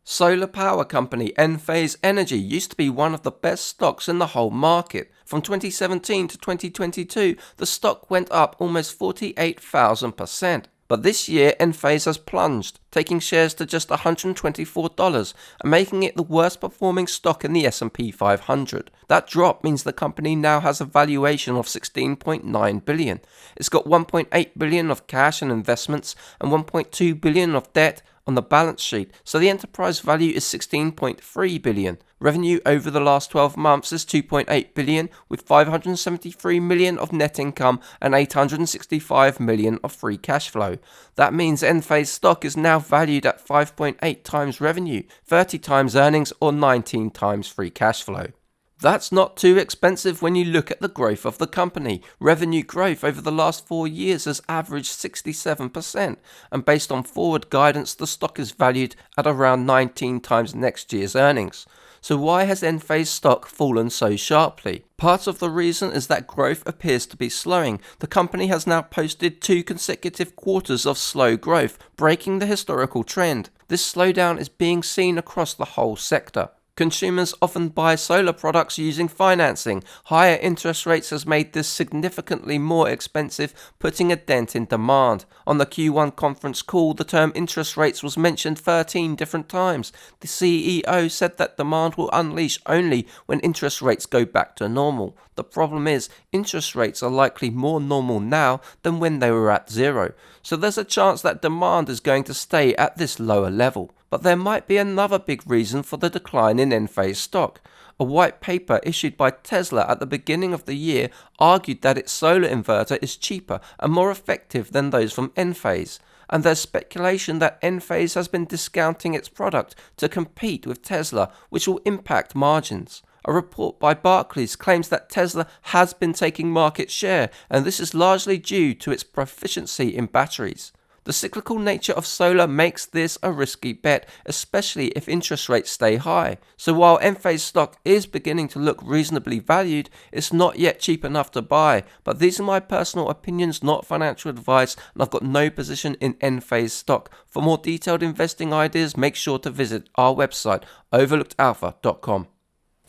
Solar power company Enphase Energy used to be one of the best stocks in the whole market. From 2017 to 2022, the stock went up almost 48,000%. But this year, Enphase has plunged, taking shares to just $124 and making it the worst performing stock in the S&P 500. That drop means the company now has a valuation of $16.9 billion. It's got $1.8 billion of cash and investments and $1.2 billion of debt on the balance sheet, so the enterprise value is $16.3 billion. Revenue over the last 12 months is $2.8 billion, with $573 million of net income and $865 million of free cash flow. That means Enphase stock is now valued at 5.8 times revenue, 30 times earnings, or 19 times free cash flow. That's not too expensive when you look at the growth of the company. Revenue growth over the last 4 years has averaged 67%, and based on forward guidance, the stock is valued at around 19 times next year's earnings. So why has Enphase stock fallen so sharply? Part of the reason is that growth appears to be slowing. The company has now posted 2 consecutive quarters of slow growth, breaking the historical trend. This slowdown is being seen across the whole sector. Consumers often buy solar products using financing. Higher interest rates has made this significantly more expensive, putting a dent in demand. On the Q1 conference call, the term interest rates was mentioned 13 different times. The CEO said that demand will unleash only when interest rates go back to normal. The problem is, interest rates are likely more normal now than when they were at zero. So there's a chance that demand is going to stay at this lower level. But there might be another big reason for the decline in Enphase stock. A white paper issued by Tesla at the beginning of the year argued that its solar inverter is cheaper and more effective than those from Enphase. And there's speculation that Enphase has been discounting its product to compete with Tesla, which will impact margins. A report by Barclays claims that Tesla has been taking market share, and this is largely due to its proficiency in batteries. The cyclical nature of solar makes this a risky bet, especially if interest rates stay high. So while Enphase stock is beginning to look reasonably valued, it's not yet cheap enough to buy. But these are my personal opinions, not financial advice, and I've got no position in Enphase stock. For more detailed investing ideas, make sure to visit our website, overlookedalpha.com.